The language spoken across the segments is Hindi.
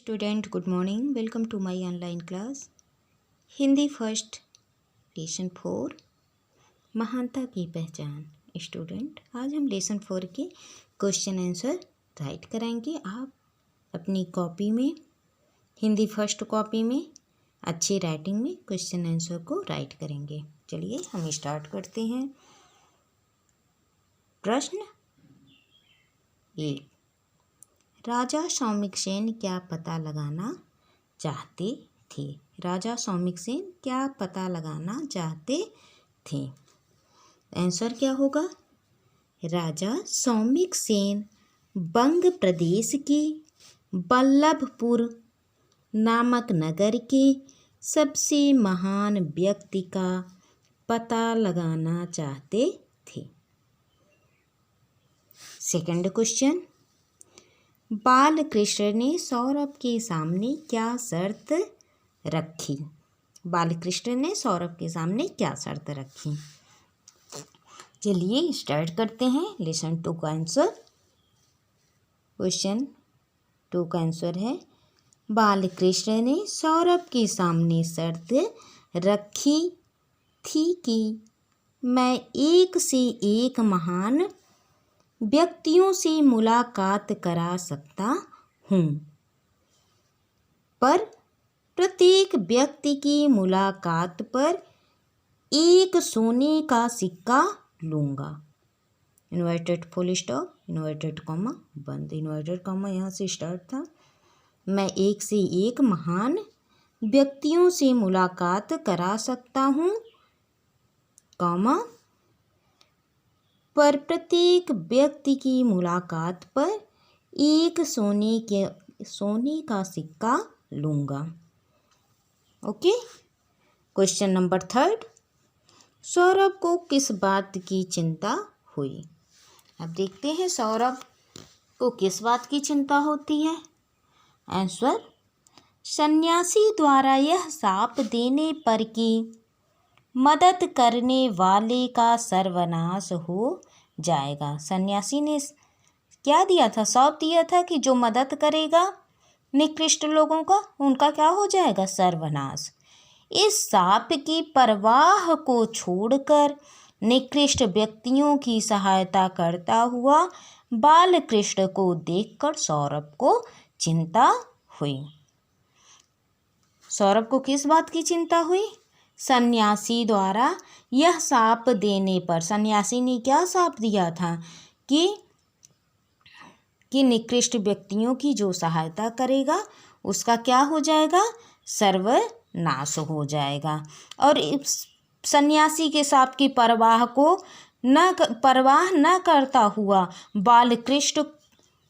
Student good morning. Welcome to my online class Hindi first lesson 4 महानता की पहचान। स्टूडेंट आज हम लेसन 4 के क्वेश्चन आंसर राइट कराएंगे। आप अपनी कॉपी में हिंदी फर्स्ट कॉपी में अच्छी राइटिंग में क्वेश्चन आंसर को राइट करेंगे। चलिए हम स्टार्ट करते हैं। प्रश्न 1, राजा सौमिकसेन क्या पता लगाना चाहते थे? राजा सौमिकसेन क्या पता लगाना चाहते थे? आंसर क्या होगा? राजा सौमिकसेन बंग प्रदेश के बल्लभपुर नामक नगर के सबसे महान व्यक्ति का पता लगाना चाहते थे। सेकंड क्वेश्चन, बालकृष्ण ने सौरभ के सामने क्या शर्त रखी? बालकृष्ण ने सौरभ के सामने क्या शर्त रखी? चलिए स्टार्ट करते हैं। लेसन 2 का आंसर, क्वेश्चन 2 का आंसर है बालकृष्ण ने सौरभ के सामने शर्त रखी थी कि मैं एक से एक महान व्यक्तियों से मुलाकात करा सकता हूँ, पर प्रत्येक व्यक्ति की मुलाकात पर एक सोने का सिक्का लूँगा। Inverted full stop, inverted comma बंद, इन्वर्टेड कॉमा यहाँ से स्टार्ट था। मैं एक से एक महान व्यक्तियों से मुलाकात करा सकता हूँ, कॉमा पर प्रत्येक व्यक्ति की मुलाकात पर एक सोने का सिक्का लूँगा। ओके। क्वेश्चन नंबर 3, सौरभ को किस बात की चिंता हुई? अब देखते हैं सौरभ को किस बात की चिंता होती है। आंसर, सन्यासी द्वारा यह शाप देने पर कि मदद करने वाले का सर्वनाश हो जाएगा। सन्यासी ने क्या दिया था? शाप दिया था कि जो मदद करेगा निकृष्ट लोगों का, उनका क्या हो जाएगा? सर्वनाश। इस शाप की परवाह को छोड़कर निकृष्ट व्यक्तियों की सहायता करता हुआ बालकृष्ण को देखकर सौरभ को चिंता हुई। सौरभ को किस बात की चिंता हुई? सन्यासी द्वारा यह शाप देने पर, सन्यासी ने क्या शाप दिया था कि निकृष्ट व्यक्तियों की जो सहायता करेगा उसका क्या हो जाएगा? सर्वनाश हो जाएगा। और सन्यासी के शाप की परवाह न करता हुआ बालकृष्ण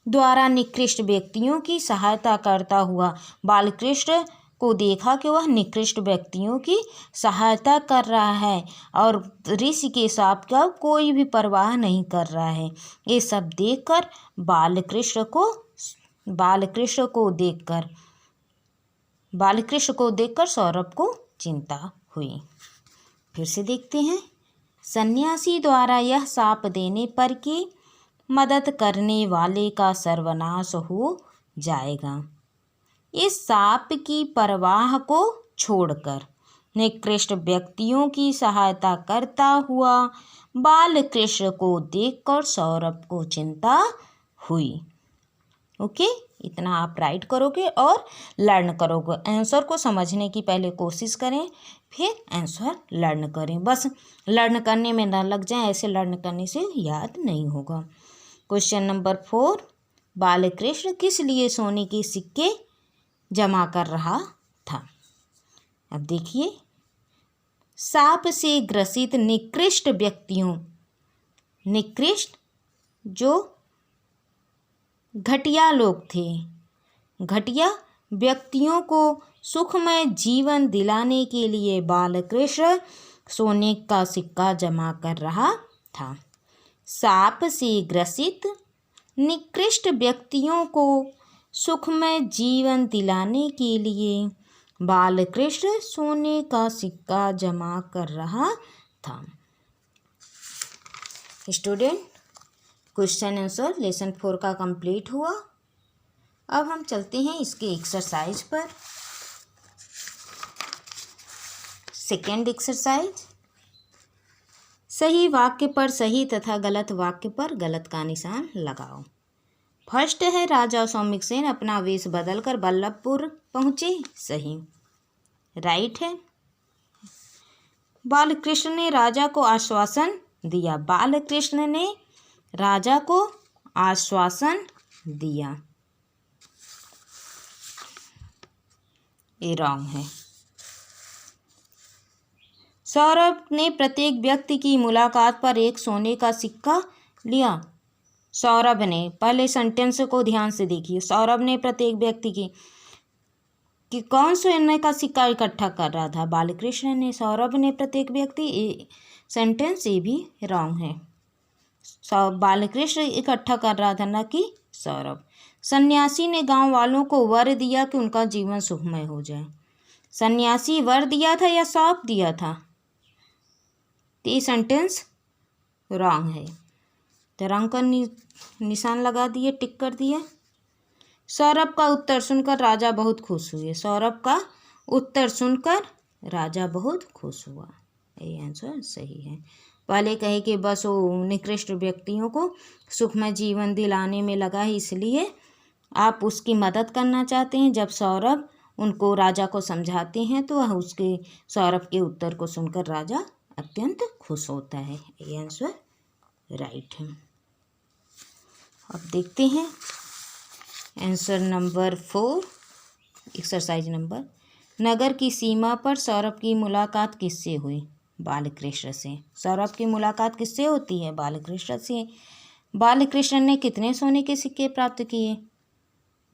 द्वारा निकृष्ट व्यक्तियों की सहायता करता हुआ बालकृष्ण को देखा कि वह निकृष्ट व्यक्तियों की सहायता कर रहा है और ऋषि के शाप का कोई भी परवाह नहीं कर रहा है। ये सब देखकर बालकृष्ण को देखकर सौरभ को चिंता हुई। फिर से देखते हैं। सन्यासी द्वारा यह शाप देने पर कि मदद करने वाले का सर्वनाश हो जाएगा। इस शाप की परवाह को छोड़कर निकृष्ट व्यक्तियों की सहायता करता हुआ बालकृष्ण को देखकर सौरभ को चिंता हुई। ओके, इतना आप राइट करोगे और लर्न करोगे। आंसर को समझने की पहले कोशिश करें, फिर आंसर लर्न करें। बस लर्न करने में ना लग जाए, ऐसे लर्न करने से याद नहीं होगा। क्वेश्चन नंबर 4, बालकृष्ण किस लिए सोने के सिक्के जमा कर रहा था? अब देखिए, शाप से ग्रसित निकृष्ट व्यक्तियों, निकृष्ट जो घटिया लोग थे, घटिया व्यक्तियों को सुखमय जीवन दिलाने के लिए बालकृष्ण सोने का सिक्का जमा कर रहा था। शाप से ग्रसित निकृष्ट व्यक्तियों को सुखमय जीवन दिलाने के लिए बालकृष्ण सोने का सिक्का जमा कर रहा था। स्टूडेंट, क्वेश्चन आंसर लेसन 4 का कंप्लीट हुआ। अब हम चलते हैं इसके एक्सरसाइज पर। सेकेंड एक्सरसाइज, सही वाक्य पर सही तथा गलत वाक्य पर गलत का निशान लगाओ। फर्स्ट है, राजा सौमिकसेन अपना वेश बदलकर बल्लभपुर पहुँचे। सही। राइट है। बालकृष्ण ने राजा को आश्वासन दिया। बालकृष्ण ने राजा को आश्वासन दिया। ये रॉन्ग है। सौरभ ने प्रत्येक व्यक्ति की मुलाकात पर एक सोने का सिक्का लिया। सौरभ ने, पहले सेंटेंस को ध्यान से देखिए। सौरभ ने प्रत्येक व्यक्ति कि कौन सोने का सिक्का इकट्ठा कर रहा था? बालकृष्ण ने। सौरभ ने प्रत्येक व्यक्ति, सेंटेंस ये भी रॉन्ग है। बालकृष्ण इकट्ठा कर रहा था, न कि सौरभ। सन्यासी ने गांव वालों को वर दिया कि उनका जीवन सुखमय हो जाए। सन्यासी वर दिया था या श्राप दिया था? ये सेंटेंस रॉन्ग है। तो रॉन्ग का निशान लगा दिए, टिक कर दिए। सौरभ का उत्तर सुनकर राजा बहुत खुश हुए। सौरभ का उत्तर सुनकर राजा बहुत खुश हुआ। ये आंसर सही है। पहले कहे कि बस वो निकृष्ट व्यक्तियों को सुखमय जीवन दिलाने में लगा है, इसलिए आप उसकी मदद करना चाहते हैं। जब सौरभ उनको, राजा को समझाते हैं तो वह उसके, सौरभ के उत्तर को सुनकर राजा अत्यंत खुश होता है। ये आंसर राइट है। अब देखते हैं आंसर नंबर 4, एक्सरसाइज नंबर। नगर की सीमा पर सौरभ की मुलाकात किससे हुई? बालकृष्ण से। सौरभ की मुलाकात किससे होती है? बालकृष्ण से। बालकृष्ण ने कितने सोने के सिक्के प्राप्त किए?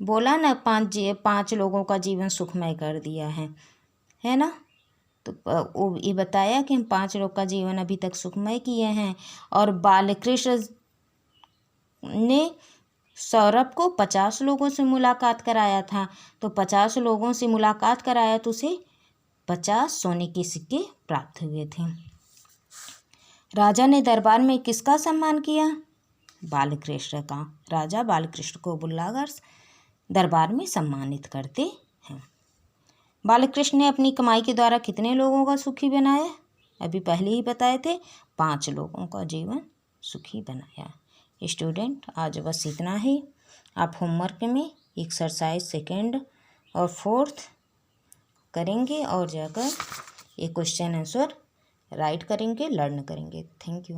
बोला ना, 5 लोगों का जीवन सुखमय कर दिया है ना। तो वो ये बताया कि हम 5 लोग का जीवन अभी तक सुखमय किए हैं। और बालकृष्ण ने सौरभ को 50 लोगों से मुलाकात कराया था। तो 50 लोगों से मुलाकात कराया तो उसे 50 सोने के सिक्के प्राप्त हुए थे। राजा ने दरबार में किसका सम्मान किया? बालकृष्ण का। राजा बालकृष्ण को बुलाकर दरबार में सम्मानित करते हैं। बालकृष्ण ने अपनी कमाई के द्वारा कितने लोगों का सुखी बनाया? अभी पहले ही बताए थे, 5 लोगों का जीवन सुखी बनाया। स्टूडेंट, आज बस इतना ही। आप होमवर्क में एक्सरसाइज सेकेंड और 4th करेंगे और जाकर ये क्वेश्चन आंसर राइट करेंगे, लर्न करेंगे। Thank you.